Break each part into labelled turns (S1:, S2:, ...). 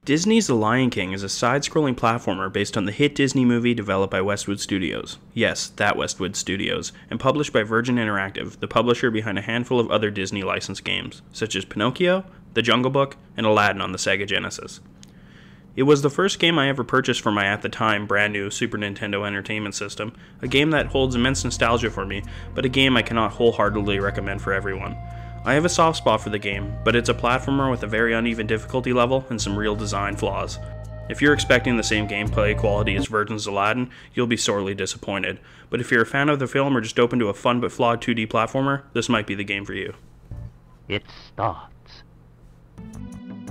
S1: Disney's The Lion King is a side-scrolling platformer based on the hit Disney movie developed by Westwood Studios. Yes, that Westwood Studios, and published by Virgin Interactive, the publisher behind a handful of other Disney licensed games, such as Pinocchio, The Jungle Book, and Aladdin on the Sega Genesis. It was the first game I ever purchased for my at the time brand new Super Nintendo Entertainment System, a game that holds immense nostalgia for me, but a game I cannot wholeheartedly recommend for everyone. I have a soft spot for the game, but it's a platformer with a very uneven difficulty level and some real design flaws. If you're expecting the same gameplay quality as Virgin's Aladdin, you'll be sorely disappointed, but if you're a fan of the film or just open to a fun but flawed 2D platformer, this might be the game for you.
S2: It starts.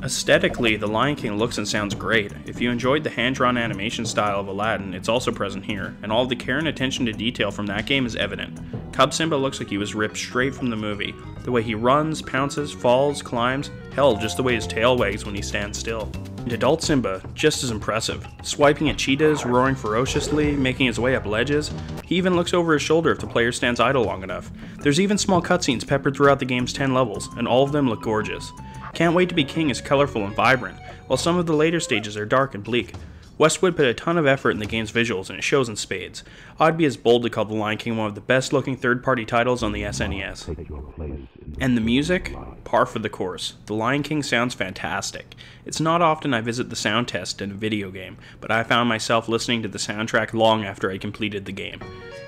S1: Aesthetically, The Lion King looks and sounds great. If you enjoyed the hand-drawn animation style of Aladdin, it's also present here, and all of the care and attention to detail from that game is evident. Cub Simba looks like he was ripped straight from the movie. The way he runs, pounces, falls, climbs, hell, just the way his tail wags when he stands still. And adult Simba, just as impressive. Swiping at cheetahs, roaring ferociously, making his way up ledges. He even looks over his shoulder if the player stands idle long enough. There's even small cutscenes peppered throughout the game's 10 levels, and all of them look gorgeous. Can't Wait to Be King is colorful and vibrant, while some of the later stages are dark and bleak. Westwood put a ton of effort in the game's visuals, and it shows in spades. I'd be as bold to call The Lion King one of the best looking third-party titles on the SNES. And the music? Par for the course. The Lion King sounds fantastic. It's not often I visit the sound test in a video game, but I found myself listening to the soundtrack long after I completed the game.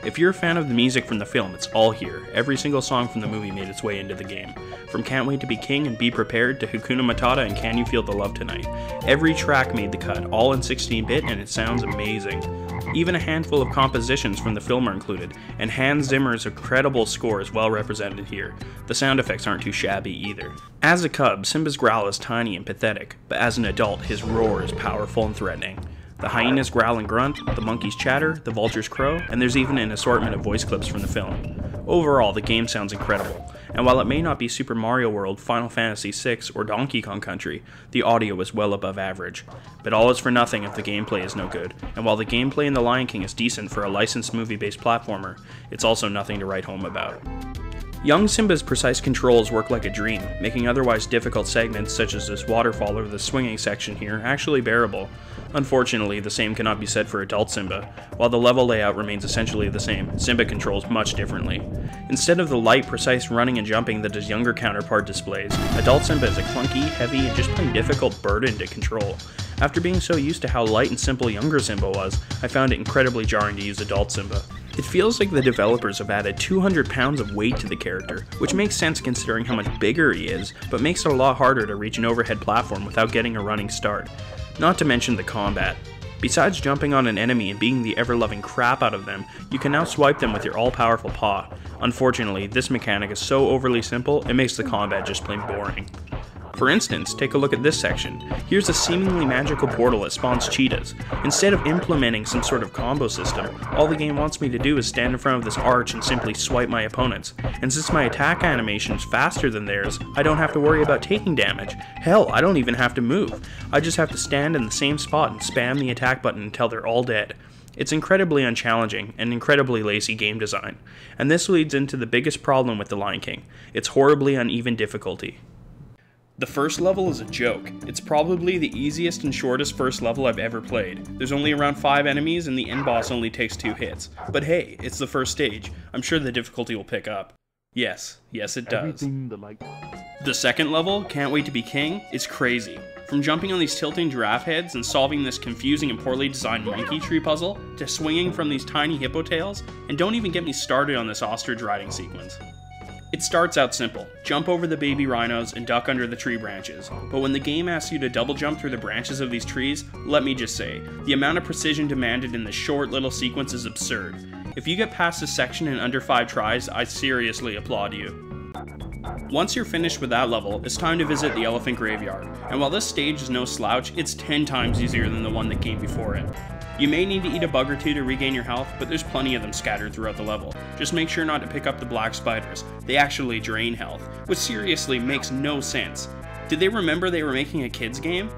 S1: If you're a fan of the music from the film, it's all here. Every single song from the movie made its way into the game. From Can't Wait to Be King and Be Prepared to Hakuna Matata and Can You Feel the Love Tonight. Every track made the cut, all in 16-bit, and it sounds amazing. Even a handful of compositions from the film are included, and Hans Zimmer's incredible score is well represented here. The sound effects aren't too shabby either. As a cub, Simba's growl is tiny and pathetic, but as an adult, his roar is powerful and threatening. The hyenas growl and grunt, the monkeys chatter, the vultures crow, and there's even an assortment of voice clips from the film. Overall, the game sounds incredible, and while it may not be Super Mario World, Final Fantasy VI, or Donkey Kong Country, the audio is well above average. But all is for nothing if the gameplay is no good, and while the gameplay in The Lion King is decent for a licensed movie-based platformer, it's also nothing to write home about. Young Simba's precise controls work like a dream, making otherwise difficult segments such as this waterfall or the swinging section here actually bearable. Unfortunately, the same cannot be said for adult Simba. While the level layout remains essentially the same, Simba controls much differently. Instead of the light, precise running and jumping that his younger counterpart displays, adult Simba is a clunky, heavy, and just plain difficult burden to control. After being so used to how light and simple younger Simba was, I found it incredibly jarring to use adult Simba. It feels like the developers have added 200 pounds of weight to the character, which makes sense considering how much bigger he is, but makes it a lot harder to reach an overhead platform without getting a running start. Not to mention the combat. Besides jumping on an enemy and beating the ever-loving crap out of them, you can now swipe them with your all-powerful paw. Unfortunately, this mechanic is so overly simple, it makes the combat just plain boring. For instance, take a look at this section. Here's a seemingly magical portal that spawns cheetahs. Instead of implementing some sort of combo system, all the game wants me to do is stand in front of this arch and simply swipe my opponents. And since my attack animation is faster than theirs, I don't have to worry about taking damage. Hell, I don't even have to move. I just have to stand in the same spot and spam the attack button until they're all dead. It's incredibly unchallenging and incredibly lazy game design. And this leads into the biggest problem with The Lion King. It's horribly uneven difficulty. The first level is a joke. It's probably the easiest and shortest first level I've ever played. There's only around 5 enemies and the end boss only takes 2 hits. But hey, it's the first stage. I'm sure the difficulty will pick up. Yes it does. The second level, Can't Wait to Be King, is crazy. From jumping on these tilting giraffe heads and solving this confusing and poorly designed monkey tree puzzle, to swinging from these tiny hippo tails, and don't even get me started on this ostrich riding sequence. It starts out simple, jump over the baby rhinos and duck under the tree branches, but when the game asks you to double jump through the branches of these trees, let me just say, the amount of precision demanded in this short little sequence is absurd. If you get past this section in under 5 tries, I seriously applaud you. Once you're finished with that level, it's time to visit the elephant graveyard, and while this stage is no slouch, it's 10 times easier than the one that came before it. You may need to eat a bug or 2 to regain your health, but there's plenty of them scattered throughout the level. Just make sure not to pick up the black spiders. They actually drain health, which seriously makes no sense. Did they remember they were making a kids game?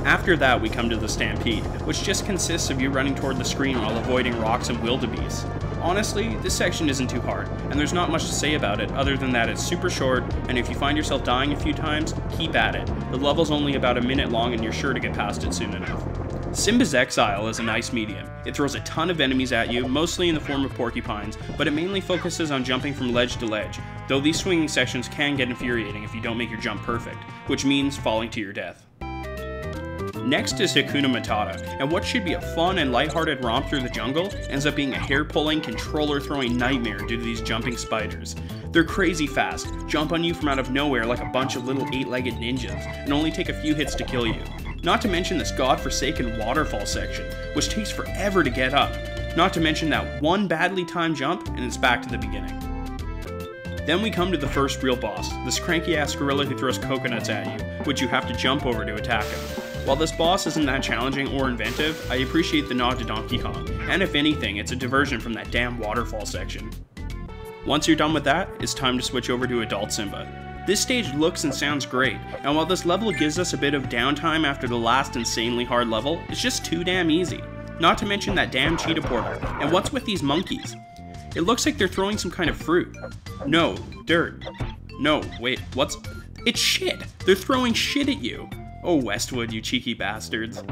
S1: After that, we come to the Stampede, which just consists of you running toward the screen while avoiding rocks and wildebeests. Honestly, this section isn't too hard, and there's not much to say about it other than that it's super short, and if you find yourself dying a few times, keep at it. The level's only about a minute long and you're sure to get past it soon enough. Simba's Exile is a nice medium. It throws a ton of enemies at you, mostly in the form of porcupines, but it mainly focuses on jumping from ledge to ledge, though these swinging sections can get infuriating if you don't make your jump perfect, which means falling to your death. Next is Hakuna Matata, and what should be a fun and lighthearted romp through the jungle ends up being a hair-pulling, controller-throwing nightmare due to these jumping spiders. They're crazy fast, jump on you from out of nowhere like a bunch of little 8-legged ninjas, and only take a few hits to kill you. Not to mention this godforsaken waterfall section, which takes forever to get up. Not to mention that one badly timed jump, and it's back to the beginning. Then we come to the first real boss, this cranky-ass gorilla who throws coconuts at you, which you have to jump over to attack him. While this boss isn't that challenging or inventive, I appreciate the nod to Donkey Kong, and if anything, it's a diversion from that damn waterfall section. Once you're done with that, it's time to switch over to Adult Simba. This stage looks and sounds great, and while this level gives us a bit of downtime after the last insanely hard level, it's just too damn easy. Not to mention that damn cheetah portal, and what's with these monkeys? It looks like they're throwing some kind of fruit. No, dirt. No, wait, what's... It's shit! They're throwing shit at you! Oh Westwood, you cheeky bastards.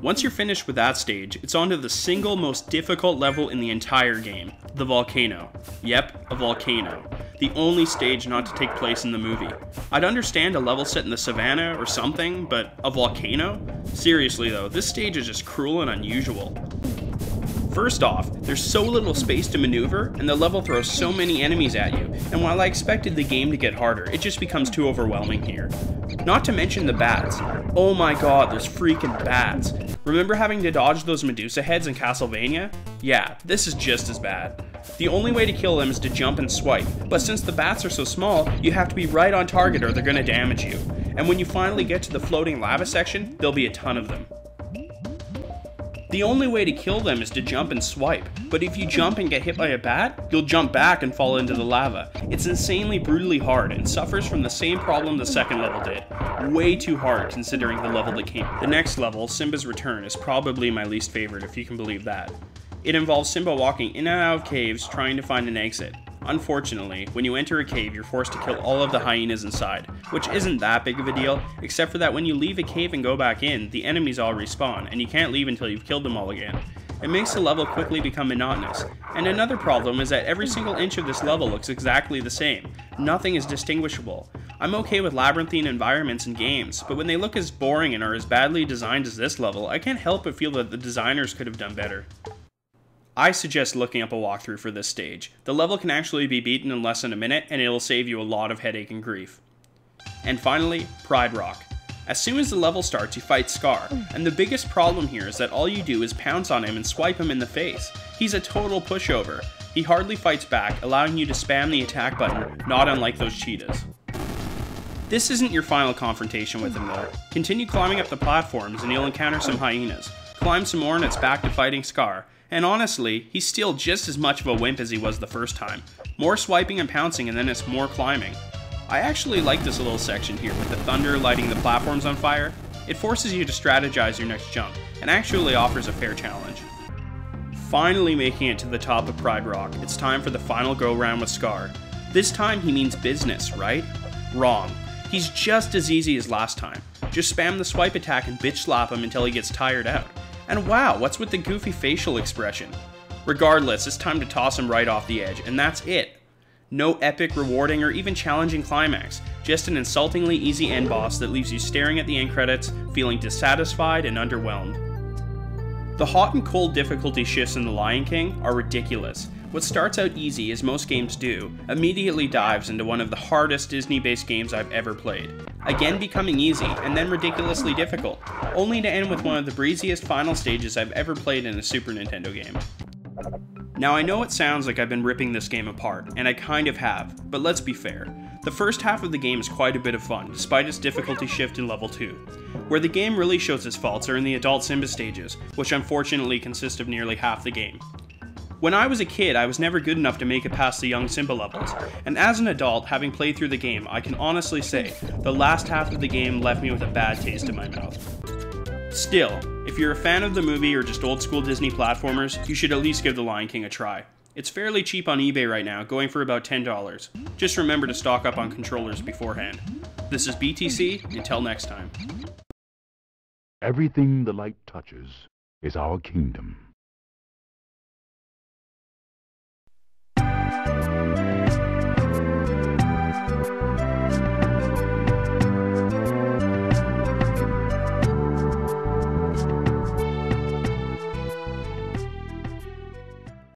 S1: Once you're finished with that stage, it's on to the single most difficult level in the entire game, the volcano. Yep, a volcano. The only stage not to take place in the movie. I'd understand a level set in the savannah or something, but a volcano? Seriously though, this stage is just cruel and unusual. First off, there's so little space to maneuver, and the level throws so many enemies at you, and while I expected the game to get harder, it just becomes too overwhelming here. Not to mention the bats. Oh my god, there's freaking bats. Remember having to dodge those Medusa heads in Castlevania? Yeah, this is just as bad. The only way to kill them is to jump and swipe, but since the bats are so small, you have to be right on target or they're gonna damage you. And when you finally get to the floating lava section, there'll be a ton of them. The only way to kill them is to jump and swipe, but if you jump and get hit by a bat, you'll jump back and fall into the lava. It's insanely brutally hard and suffers from the same problem the second level did. Way too hard considering the level that came. The next level, Simba's Return, is probably my least favorite if you can believe that. It involves Simba walking in and out of caves trying to find an exit. Unfortunately, when you enter a cave, you're forced to kill all of the hyenas inside, which isn't that big of a deal, except for that when you leave a cave and go back in, the enemies all respawn, and you can't leave until you've killed them all again. It makes the level quickly become monotonous. And another problem is that every single inch of this level looks exactly the same. Nothing is distinguishable. I'm okay with labyrinthine environments and games, but when they look as boring and are as badly designed as this level, I can't help but feel that the designers could have done better. I suggest looking up a walkthrough for this stage. The level can actually be beaten in less than a minute, and it'll save you a lot of headache and grief. And finally, Pride Rock. As soon as the level starts, you fight Scar, and the biggest problem here is that all you do is pounce on him and swipe him in the face. He's a total pushover. He hardly fights back, allowing you to spam the attack button, not unlike those cheetahs. This isn't your final confrontation with him though. Continue climbing up the platforms and you'll encounter some hyenas. Climb some more and it's back to fighting Scar. And honestly, he's still just as much of a wimp as he was the first time. More swiping and pouncing and then it's more climbing. I actually like this little section here with the thunder lighting the platforms on fire. It forces you to strategize your next jump, and actually offers a fair challenge. Finally making it to the top of Pride Rock, it's time for the final go-round with Scar. This time he means business, right? Wrong. He's just as easy as last time. Just spam the swipe attack and bitch slap him until he gets tired out. And wow, what's with the goofy facial expression? Regardless, it's time to toss him right off the edge, and that's it. No epic, rewarding, or even challenging climax, just an insultingly easy end boss that leaves you staring at the end credits, feeling dissatisfied and underwhelmed. The hot and cold difficulty shifts in The Lion King are ridiculous. What starts out easy, as most games do, immediately dives into one of the hardest Disney-based games I've ever played. Again becoming easy, and then ridiculously difficult, only to end with one of the breeziest final stages I've ever played in a Super Nintendo game. Now I know it sounds like I've been ripping this game apart, and I kind of have, but let's be fair. The first half of the game is quite a bit of fun, despite its difficulty shift in level 2. Where the game really shows its faults are in the adult Simba stages, which unfortunately consist of nearly half the game. When I was a kid, I was never good enough to make it past the young Simba levels, and as an adult, having played through the game, I can honestly say, the last half of the game left me with a bad taste in my mouth. Still, if you're a fan of the movie or just old school Disney platformers, you should at least give The Lion King a try. It's fairly cheap on eBay right now, going for about $10. Just remember to stock up on controllers beforehand. This is BTC, until next time.
S3: Everything the light touches is our kingdom.